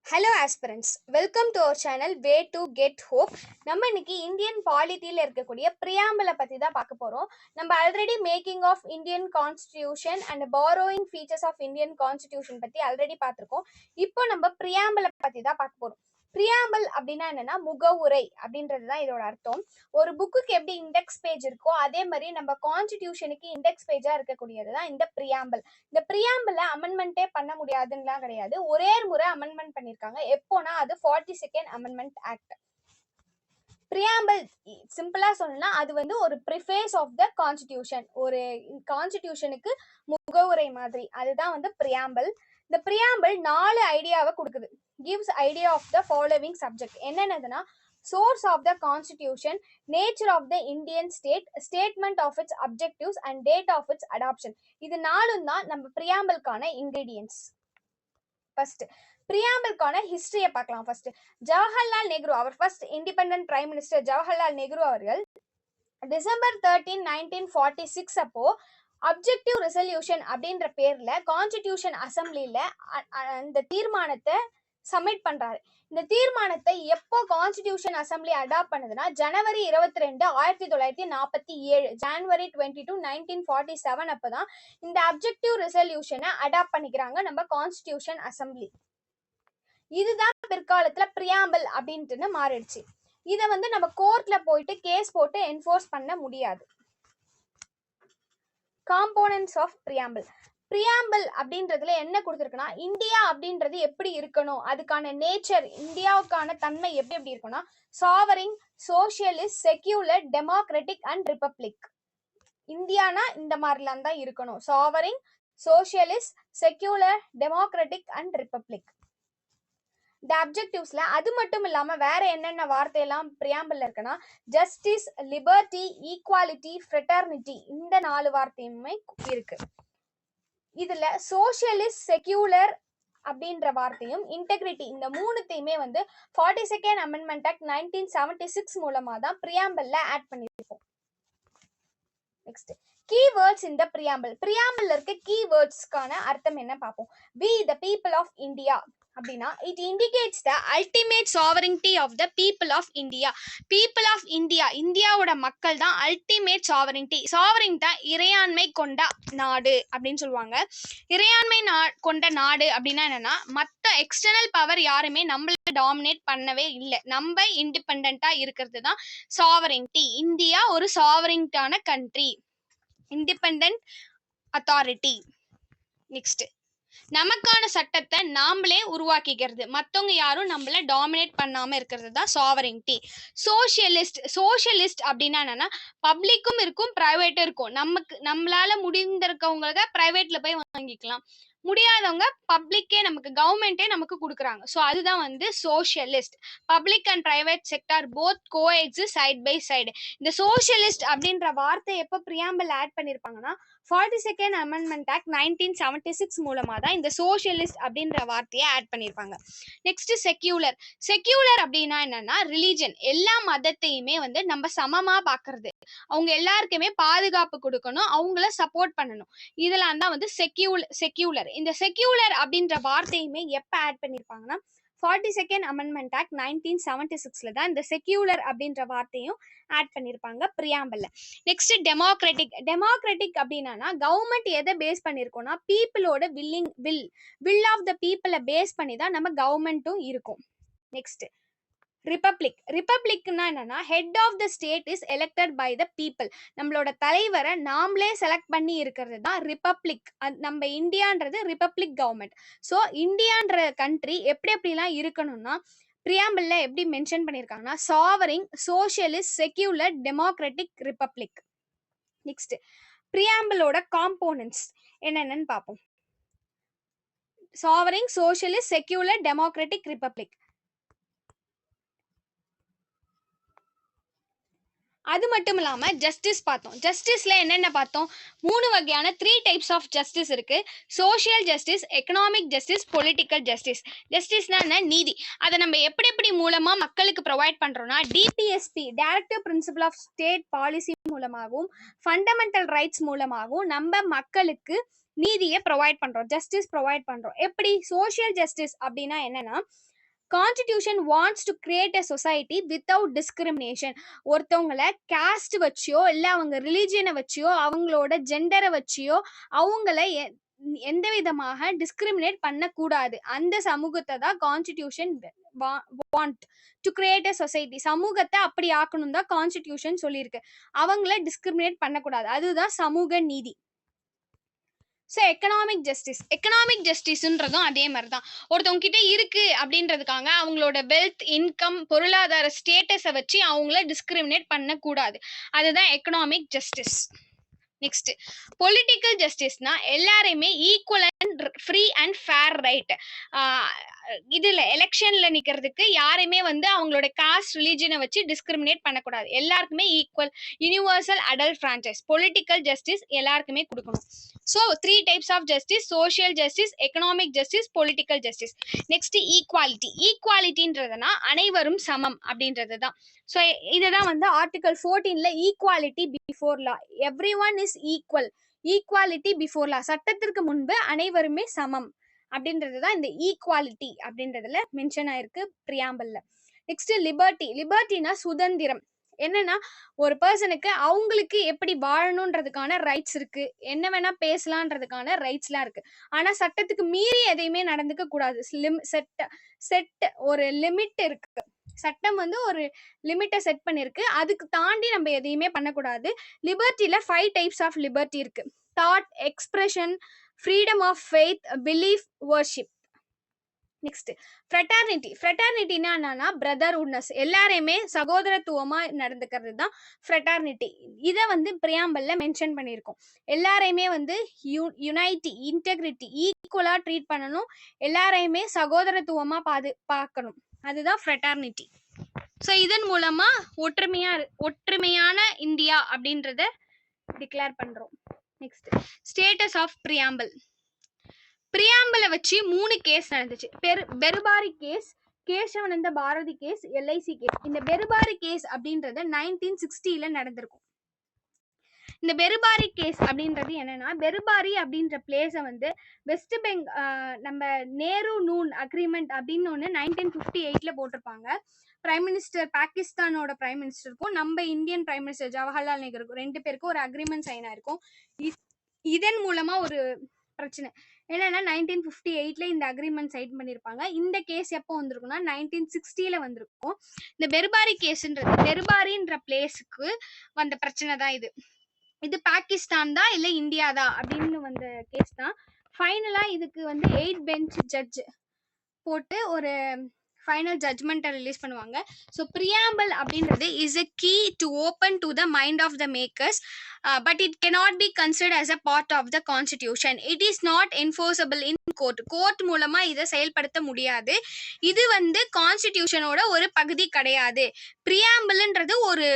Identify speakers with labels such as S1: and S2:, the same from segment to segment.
S1: Hello aspirants, welcome to our channel way to get hope. நம்ம இன்னைக்கு Indian பாலிட்டியில் இருக்கக்கூடிய பிரியாம்பிளை பற்றி தான் பார்க்க போகிறோம். நம்ம already making of Indian constitution and borrowing features of Indian constitution பற்றி ஆல்ரெடி பார்த்துருக்கோம். இப்போ நம்ம பிரியாம்பிளை பற்றி தான் பார்க்க போகிறோம். பிரியாம்பிள் அப்படின்னா என்னன்னா முகவுரை அப்படின்றது தான் இதோட அர்த்தம். ஒரு புக்குக்கு எப்படி இண்டெக்ஸ் பேஜ் இருக்கோ அதே மாதிரி நம்ம கான்ஸ்டிடியூஷனுக்கு இண்டெக்ஸ் பேஜா இருக்கக்கூடியது தான் இந்த பிரியாம்பிள். இந்த பிரியாம்பிள அமெண்ட்மெண்ட்டே பண்ண முடியாதுன்னுலாம் கிடையாது. ஒரே முறை அமெண்ட்மெண்ட் பண்ணிருக்காங்க. எப்போனா அது 42nd அமெண்ட்மெண்ட் ஆக்ட். பிரியாம்பிள் சிம்பிளா சொல்லணும்னா அது வந்து ஒரு ப்ரிஃபேஸ் ஆஃப் த கான்ஸ்டிடியூஷன், ஒரு கான்ஸ்டிடியூஷனுக்கு முகவுரை மாதிரி. அதுதான் வந்து பிரியாம்பிள். இந்த பிரியாம்பிள் 4 ஐடியாவை கொடுக்குது. gives idea of the following subject. என்னென்னதுன்னா source of the constitution, nature of the Indian state, statement of its objectives and date of its adoption. இது நாலும் தான் நம்ம பிரியாம்பிள்கான இன்கிரீடியன்ஸ். ஃபர்ஸ்ட் பிரியாம்பிள்கான ஹிஸ்டரியை பார்க்கலாம். ஃபர்ஸ்ட் ஜவஹர்லால் நேரு, அவர் first independent prime minister Jawaharlal Nehru அவர்கள் December 13, 1946 அப்போ அப்ஜெக்டிவ் ரெசல்யூஷன் அப்படின்ற பேர்ல கான்ஸ்டிடியூஷன் அசம்பிளில அந்த தீர்மானத்தை சப்மிட் பண்றாரு. இந்த தீர்மானத்தை எப்போ கான்ஸ்டிடியூஷன் அசம்பிளி அடாப்ட் பண்ணுதுன்னா ஜனவரி 22, 1947, ஜனவரி 22, 1947 அப்பதான் இந்த அப்ஜெக்டிவ் ரெசல்யூஷனை அடாப்ட் பண்ணிக்கிறாங்க நம்ம கான்ஸ்டிடியூஷன் அசம்பிளி. இதுதான் பிற்காலத்துல பிரியாம்பிள் அப்படின்ட்டு மாறிடுச்சு. இதை வந்து நம்ம கோர்ட்ல போயிட்டு கேஸ் போட்டு என்ஃபோர்ஸ் பண்ண முடியாது. Components of preamble. பிரியாம்பிள் அப்படின்றதுல என்ன கொடுத்துருக்குன்னா இந்தியா அப்படின்றது எப்படி இருக்கணும், அதுக்கான நேச்சர், இந்தியாவுக்கான தன்மை எப்படி எப்படி இருக்கும்னா sovereign, socialist, secular, democratic and republic. இந்தியானா இந்த மாதிரிலாம் தான் இருக்கணும். Sovereign, socialist, secular, democratic and republic. இந்த அப்ஜெக்டிவ்ஸ்ல அது மட்டும் இல்லாம வேற என்னென்ன வார்த்தையெல்லாம் பிரியாம்பிள்ல இருக்குன்னா ஜஸ்டிஸ், லிபர்ட்டி, ஈக்வாலிட்டி, ஃப்ரெட்டர்னிட்டி, இந்த 4 வார்த்தையுமே இருக்கு. இதுல சோசியலிஸ்ட், செக்யூலர் அப்படின்ற வார்த்தையும் இன்டெகிரிட்டி, இந்த மூணுத்தையுமே வந்து 42nd அமெண்ட்மெண்ட் ஆக்ட் 1976 மூலமா தான் பிரியாம்பிள்ல ஆட் பண்ணிருக்கோம். நெக்ஸ்ட் கீவேர்ட்ஸ் இந்த பிரியாம்பிள். பிரியாம்பிள்ல இருக்க கீவேர்ட்ஸ்க்கான அர்த்தம் என்ன பார்ப்போம். We the people of India அப்படின்னா it indicates the ultimate sovereignty of the people of India. People of India, இந்தியாவோட மக்கள் தான் அல்டிமேட் சாவரிங்டி. சாவரிங்டா இறையாண்மை கொண்ட நாடு அப்படின்னு சொல்லுவாங்க. இறையாண்மை கொண்ட நாடு அப்படின்னா என்னன்னா மற்ற எக்ஸ்டர்னல் பவர் யாருமே நம்மள டாமினேட் பண்ணவே இல்லை, நம்ம இண்டிபெண்டா இருக்கிறது தான் சாவரிங்டி. இந்தியா ஒரு சாவரிங்டான கண்ட்ரி, இண்டிபெண்டன்ட் அத்தாரிட்டி. நெக்ஸ்ட் நமக்கான சட்டத்தை நாமளே உருவாக்கிக்கிறது, மற்றவங்க யாரும் நம்மள டாமினேட் பண்ணாம இருக்கிறது தான் சாவரிங்டி. சோசியலிஸ்ட். சோசியலிஸ்ட் அப்படின்னா என்னன்னா பப்ளிக்கும் இருக்கும், பிரைவேட்டும் இருக்கும். நம்மளால முடிந்திருக்கவங்க பிரைவேட்ல போய் வாங்கிக்கலாம், முடியாதவங்க பப்ளிக்கே நமக்கு கவர்மெண்டே நமக்கு கொடுக்குறாங்க. ஸோ அதுதான் வந்து socialist. Public and private sector both coexist side by side. இந்த சோசியலிஸ்ட் அப்படின்ற வார்த்தை எப்போ பிரியாம்பிள் ஆட் பண்ணியிருப்பாங்கன்னா 42nd அமெண்ட்மெண்ட் ஆக்ட் 1976 மூலமா தான் இந்த சோசியலிஸ்ட் அப்படின்ற வார்த்தையை ஆட் பண்ணியிருப்பாங்க. Next secular. செக்யூலர் அப்படின்னா என்னன்னா ரிலீஜன், எல்லா மதத்தையுமே வந்து நம்ம சமமா பாக்குறது, அவங்க எல்லாருக்குமே பாதுகாப்பு கொடுக்கணும், அவங்கள சப்போர்ட் பண்ணணும், இதெல்லாம் தான் வந்து செக்யூலர். இந்த செக்யூலர் அப்படின்ற வார்த்தையுமே எப்ப ஆட் பண்ணிருப்பாங்கன்னா 42nd அமெண்ட்மெண்ட் ஆக்ட் 1976ல தான் இந்த செக்யூலர் அப்படின்ற வார்த்தையும் ஆட் பண்ணிருப்பாங்க பிரியாம்பிள்ல. Next democratic. டெமோக்ராட்டிக் அப்படின்னா கவர்மெண்ட் எதை பேஸ் பண்ணிருக்கோம்னா பீப்புளோட வில் ஆஃப் த பீப்புளை பேஸ் பண்ணி தான் நம்ம கவர்மெண்ட்டும் இருக்கும். Next republic. ரிப்பப்ளிக்னா என்னன்னா head of the state is elected by the people. நம்மளோட தலைவரை நாமளே செலக்ட் பண்ணி இருக்கிறது தான் ரிப்பப்ளிக். நம்ம இந்தியான்றது ரிப்பப்ளிக் கவர்மெண்ட். ஸோ இந்தியான்ற கண்ட்ரி எப்படி எப்படிலாம் இருக்கணும்னா பிரியாம்பிள்ல எப்படி மென்ஷன் பண்ணியிருக்காங்கன்னா sovereign, socialist, secular, democratic, republic. Next பிரியாம்பிளோட காம்போனன்ட்ஸ் என்னென்னு பார்ப்போம். Sovereign, socialist, secular, democratic, republic. அது மட்டும் இல்லாம ஜஸ்டிஸ் பார்த்தோம். ஜஸ்டிஸ்ல என்னென்ன பார்த்தோம், 3 வகையான 3 டைப்ஸ் ஆஃப் ஜஸ்டிஸ் இருக்கு. Social justice, economic justice, political justice. ஜஸ்டிஸ்னா என்ன, நீதி. அதை நம்ம எப்படி எப்படி மூலமா மக்களுக்கு ப்ரொவைட் பண்றோம்னா DPSP, directive principle of state policy மூலமாகவும் ஃபண்டமெண்டல் ரைட்ஸ் மூலமாகவும் நம்ம மக்களுக்கு நீதியை ப்ரொவைட் பண்றோம், ஜஸ்டிஸ் ப்ரொவைட் பண்றோம். எப்படி சோஷியல் ஜஸ்டிஸ் அப்படின்னா என்னன்னா constitution wants to create a society without discrimination. ஒருத்தவங்களை காஸ்ட் வச்சியோ இல்லை அவங்க ரிலீஜியனை வச்சியோ அவங்களோட ஜெண்டரை வச்சியோ அவங்கள எந்த விதமாக டிஸ்கிரிமினேட் பண்ணக்கூடாது. அந்த சமூகத்தை தான் constitution want to create a society. சமூகத்தை அப்படி ஆக்கணும் தான் கான்ஸ்டிடியூஷன் சொல்லியிருக்கு. அவங்கள டிஸ்கிரிமினேட் பண்ணக்கூடாது. அதுதான் சமூக நீதி. ஸோ எக்கனாமிக் ஜஸ்டிஸ்ன்றதும் அதே மாதிரி தான். ஒருத்தவங்க கிட்ட இருக்கு அப்படின்றதுக்காக அவங்களோட வெல்த், இன்கம், பொருளாதார ஸ்டேட்டஸை வச்சு அவங்கள டிஸ்கிரிமினேட் பண்ணக்கூடாது. அதுதான் எக்கனாமிக் ஜஸ்டிஸ். நெக்ஸ்ட் பொலிட்டிக்கல் ஜஸ்டிஸ்னா எல்லாரையுமே equal and free and fair right. இதுல எலெக்ஷன்ல நிக்கிறதுக்கு யாரையுமே வந்து அவங்களோட காஸ்ட், ரிலீஜனை வச்சு டிஸ்கிரிமினேட் பண்ணக்கூடாது. எல்லாருக்குமே equal universal adult franchise political justice எல்லாருக்குமே கொடுக்கணும். So 3 types of justice: social justice, economic justice, political justice. Next ஈக்குவாலிட்டின்றதுனா அனைவரும் சமம் அப்படின்றது தான். ஸோ இதுதான் வந்து ஆர்டிகல் 14ல equality before law. Everyone is equal. Equality before law, சட்டத்திற்கு முன்பு அனைவருமே சமம் அப்படின்றது தான் இந்த ஈக்குவாலிட்டி அப்படின்றதுல மென்ஷன் ஆயிருக்கு பிரியாம்பிள்ல. நெக்ஸ்ட் லிபர்ட்டினா சுதந்திரம். என்னன்னா ஒரு பர்சனுக்கு அவங்களுக்கு எப்படி வாழணுன்றதுக்கான ரைட்ஸ் இருக்கு, என்ன வேணா பேசலான்றதுக்கான ரைட்ஸ்லாம் இருக்கு. ஆனா சட்டத்துக்கு மீறி எதையுமே நடந்துக்க கூடாது. செட் ஒரு லிமிட் இருக்கு. சட்டம் வந்து ஒரு லிமிட்டை செட் பண்ணிருக்கு. அதுக்கு தாண்டி நம்ம எதையுமே பண்ணக்கூடாது. லிபர்ட்டில 5 டைப்ஸ் ஆஃப் லிபர்ட்டி இருக்கு: thought, expression, freedom of faith, belief, worship. Next ஃப்ரெட்டர்னிட்டினா என்னன்னா பிரதர்ஹுட்னஸ். எல்லாரையுமே சகோதரத்துவமா நடந்துக்கிறது தான் ஃப்ரெட்டர்னிட்டி. இதை வந்து பிரியாம்பிள்ல மென்ஷன் பண்ணியிருக்கோம். எல்லாரையுமே வந்து யுனைட்டி, இன்டெகிரிட்டி, ஈக்குவலா ட்ரீட் பண்ணணும். எல்லாரையுமே சகோதரத்துவமா பார்க்கணும். அதுதான் ஃப்ரெட்டர்னிட்டி. ஸோ இதன் மூலமா ஒற்றுமையான இந்தியா அப்படின்றத டிக்ளேர் பண்றோம். நெக்ஸ்ட் ஸ்டேட்டஸ் ஆஃப் பிரியாம்பிளை வச்சு 3 கேஸ் நடந்துச்சு. Berubari case, Kesavananda Bharati case, LIC case. இந்த பெருபாரி கேஸ் அப்படின்றது 1960ல நடந்திருக்கும். இந்த பெருபாரி கேஸ் அப்படின்றது என்னன்னா, பெருபாரி அப்படின்ற பிளேஸை வந்து வெஸ்ட் நம்ம நேரு நூன் அக்ரிமெண்ட் அப்படின்னு ஒன்று 1958ல போட்டிருப்பாங்க. பிரைம் மினிஸ்டர், பாகிஸ்தானோட பிரைம் மினிஸ்டருக்கும் நம்ம இந்தியன் பிரைம் மினிஸ்டர் ஜவஹர்லால் நேருக்கும் 2 பேருக்கும் ஒரு அக்ரிமெண்ட் சைன் ஆயிருக்கும். இதன் மூலமா ஒரு பிரச்சனை என்னன்னா 1958ல இந்த அக்ரிமெண்ட் சைன் பண்ணியிருப்பாங்க. இந்த கேஸ் எப்போ வந்திருக்கும்னா 1960ல வந்திருக்கும். இந்த பெருபாரி கேஸ்ன்றது பெருபாரின்ற பிளேஸுக்கு வந்த பிரச்சனை தான் இது. இது பாகிஸ்தான் தான் இல்லை இந்தியா தான் அப்படின்னு வந்த கேஸ் தான். ஃபைனலா இதுக்கு வந்து 8 பெஞ்ச் ஜட்ஜ் போட்டு ஒரு ஃபைனல் ஜட்ஜ்மெண்ட்டை ரிலீஸ் பண்ணுவாங்க. ஸோ பிரியாம்பிள் அப்படின்றது is a key to open to the mind of the makers, but it cannot be considered as a part of the constitution. It is not enforceable in court. Court மூலமா இதை செயல்படுத்த முடியாது. இது வந்து கான்ஸ்டிடியூஷனோட ஒரு பகுதி கிடையாது. பிரியாம்பிள்ன்றது ஒரு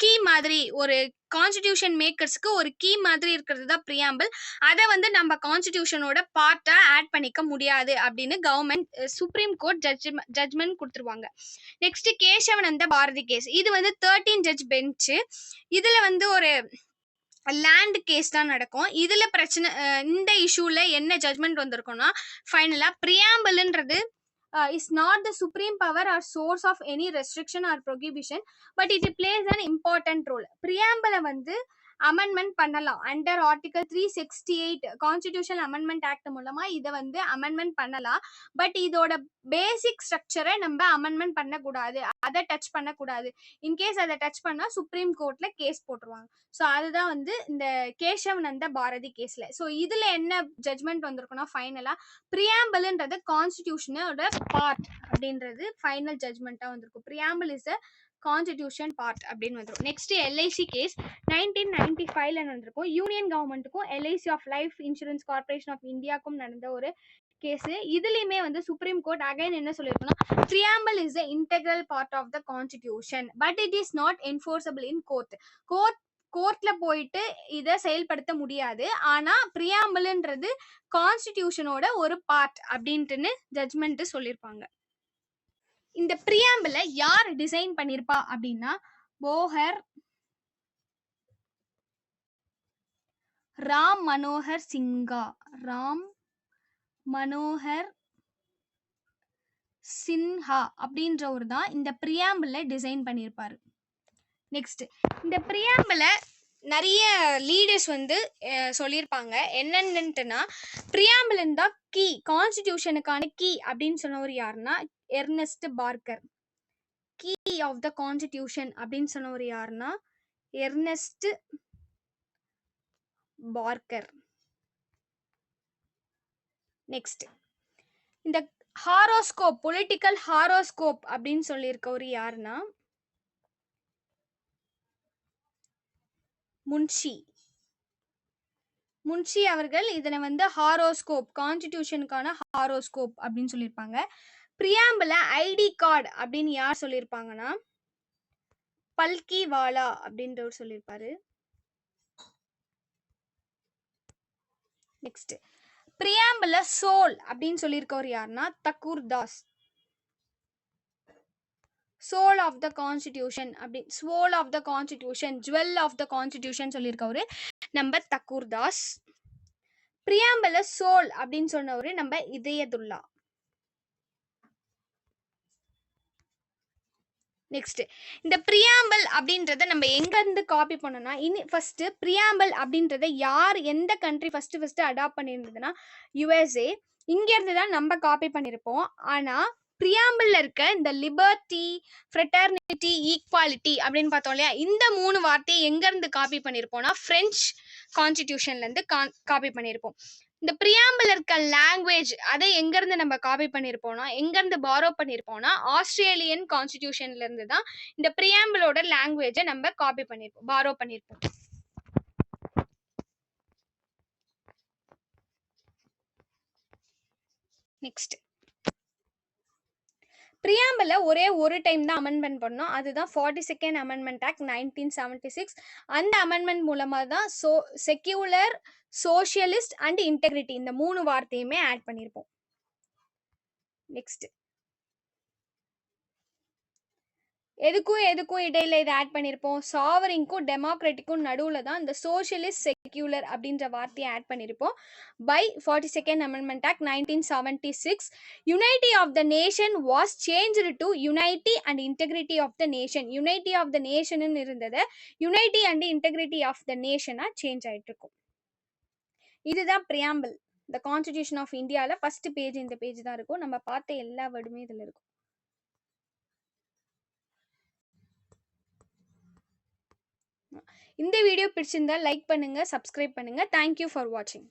S1: கீ மாதிரி, ஒரு கான்ஸ்டிடியூஷன் மேக்கர்ஸ்க்கு ஒரு கீ மாதிரி இருக்கிறது தான் பிரியாம்பிள். அதை வந்து நம்ம கான்ஸ்டிடியூஷனோட பார்ட்டா ஆட் பண்ணிக்க முடியாது அப்படின்னு கவர்மெண்ட் சுப்ரீம் கோர்ட் ஜட்ஜ்மெண்ட் கொடுத்துருவாங்க. Next Kesavananda Bharati case. இது வந்து 13 ஜட்ஜ் பெஞ்சு. இதுல வந்து ஒரு லேண்ட் கேஸ் தான் நடக்கும். இதுல பிரச்சனை, இந்த இஷ்யூல என்ன ஜட்ஜ்மெண்ட் வந்திருக்கும்னா ஃபைனலா பிரியாம்பிள்ன்றது is not the supreme power or source of any restriction or prohibition, but it plays an important role. பிரியாம்பிளை வந்து அமெண்ட்மெண்ட் பண்ணலாம் under article 368 constitution amendment act மூலமா இதை வந்து அமெண்ட்மெண்ட் பண்ணலாம். பட் இதோட பேசிக் ஸ்ட்ரக்சரை நம்ம அமெண்ட்மெண்ட் பண்ணக்கூடாது, அதை டச் பண்ணக்கூடாது. இன்கேஸ் அதை டச் பண்ணா சுப்ரீம் கோர்ட்ல கேஸ் போட்டுருவாங்க. ஸோ அதுதான் வந்து இந்த கேசவனந்த பாரதி கேஸ்ல. ஸோ இதுல என்ன ஜட்ஜ்மெண்ட் வந்திருக்குன்னா ஃபைனலா பிரியாம்பிள்ன்றது கான்ஸ்டிடியூஷனோட பார்ட் அப்படின்றது ஃபைனல் ஜட்ஜ்மெண்ட்டா வந்திருக்கும். Preamble is a constitution part அப்படின்னு வந்துடும். நெக்ஸ்ட் எல்ஐசி கேஸ் 1995ல நடந்திருக்கும். யூனியன் கவர்மெண்ட்டுக்கும் LIC of life insurance corporation ஆஃப் இந்தியாவுக்கும் நடந்த ஒரு கேஸ். இதுலயுமே வந்து சுப்ரீம் கோர்ட் அகைன் என்ன சொல்லியிருக்கணும், preamble is a integral part of the constitution but it is not enforceable in court. கோர்ட்ல போயிட்டு இதை செயல்படுத்த முடியாது. ஆனா பிரியாம்பிள்ன்றது கான்ஸ்டிடியூஷனோட ஒரு பார்ட் அப்படின்ட்டுன்னு ஜட்ஜ்மெண்ட் சொல்லியிருப்பாங்க. இந்த பிரியாம்பிளை யார் டிசைன் பண்ணிருப்பா அப்படின்னா போஹர் ராம் மனோகர் சின்ஹா அப்படின்றவர் தான் இந்த பிரியாம்பிளை டிசைன் பண்ணியிருப்பாரு. நெக்ஸ்ட், இந்த பிரியாம்பிளை நிறைய லீடர்ஸ் வந்து சொல்லியிருப்பாங்க. என்னென்னுட்டுனா, பிரியாம்பிள் தான் கீ, கான்ஸ்டிடியூஷனுக்கான கீ அப்படின்னு சொன்னவர் யாருன்னா Ernest Barker. Key of the constitution அப்படின்னு சொன்னவர் யாருன்னா எர்னஸ்ட் பார்க்கர். நெக்ஸ்ட், இந்த ஹாரோஸ்கோப், பொலிட்டிக்கல் ஹாரோஸ்கோப் அப்படின்னு சொல்லியிருக்கவர் யாருன்னா முன்ஷி அவர்கள் இதனை வந்து ஹாரோஸ்கோப், கான்ஸ்டிடியூஷனுக்கான ஹாரோஸ்கோப் அப்படின்னு சொல்லியிருப்பாங்க. பிரியாம்பிள ஐடி கார்டு அப்படின்னு யார் சொல்லியிருப்பாங்கன்னா பல்கி வாலா அப்படின்றவர் சொல்லியிருப்பாரு. நெக்ஸ்ட், பிரியாம்பிள சோல் அப்படின்னு சொல்லியிருக்கவர் யாருன்னா Thakur Das. Soul of the constitution அப்படி, soul of the constitution, jewel of the constitution சொல்லியிருக்கவரு நம்ம தக்கூர் தாஸ். பிரியாம்பிள சோல் அப்படின்னு சொன்னவரு நம்ம இதயதுல்லா. நெக்ஸ்ட், இந்த பிரியாம்பிள் அப்படின்றத நம்ம எங்க இருந்து காப்பி பண்ணோம்னா, ஃபர்ஸ்ட் பிரியாம்பிள் அப்படின்றத யார், எந்த கண்ட்ரி ஃபர்ஸ்ட் அடாப்ட் பண்ணியிருந்ததுன்னா யுஎஸ்ஏ. இங்க இருந்து தான் நம்ம காப்பி பண்ணியிருப்போம். ஆனா பிரியாம்பிள்ல இருக்க இந்த லிபர்ட்டி, ஃப்ரெட்டர்னிட்டி, ஈக்வாலிட்டி அப்படின்னு பார்த்தோம் இல்லையா, இந்த 3 வார்த்தையை எங்க இருந்து காப்பி பண்ணியிருப்போம்னா பிரெஞ்சு கான்ஸ்டிடியூஷன்ல இருந்து காப்பி பண்ணியிருப்போம். இந்த பிரியாம்பிள் இருக்க லாங்குவேஜ் அதை எங்க இருந்து நம்ம காப்பி பண்ணியிருப்போம்னா, எங்க இருந்து பாரோ பண்ணியிருப்போம்னா ஆஸ்திரேலியன் கான்ஸ்டிடியூஷன்ல இருந்து தான் இந்த பிரியாம்பிளோட லாங்குவேஜை நம்ம காப்பி பண்ணியிருப்போம், பாரோ பண்ணியிருப்போம். நெக்ஸ்ட், பிரியாம்பிள ஒரே ஒரு டைம் தான் அமெண்ட்மெண்ட் பண்ணோம். அதுதான் 42nd அமெண்ட்மெண்ட் ஆக்ட் 1976. அந்த அமெண்ட்மெண்ட் மூலமா தான் செக்யூலர், சோஷியலிஸ்ட் அண்ட் இன்டெகிரிட்டி இந்த 3 வார்த்தையுமே ஆட் பண்ணியிருப்போம். நெக்ஸ்ட், எதுக்கும் இடையில இதை ஆட் பண்ணியிருப்போம், சாவரிங்க்கும் டெமோக்ராட்டிக்கும் நடுவில் தான் இந்த சோஷியலிஸ்ட், செக்யூலர் அப்படின்ற வார்த்தையை ஆட் பண்ணியிருப்போம். By 42nd amendment act 1976, unity of the nation was changed to unity and integrity of the nation. Unity of the nation இருந்ததை unity and integrity of the நேஷனா சேஞ்ச் ஆயிட்டு இருக்கும். இதுதான் பிரியாம்பிள். இந்த constitution of இந்தியாவில் first page இந்த page தான் இருக்கும். நம்ம பார்த்த எல்லா வேர்டுமே இதில் இருக்கும். இந்த வீடியோ பிடிச்சிருந்தா லைக் பண்ணுங்க, சப்ஸ்கிரைப் பண்ணுங்க. தேங்க்யூ ஃபார் வாட்சிங்.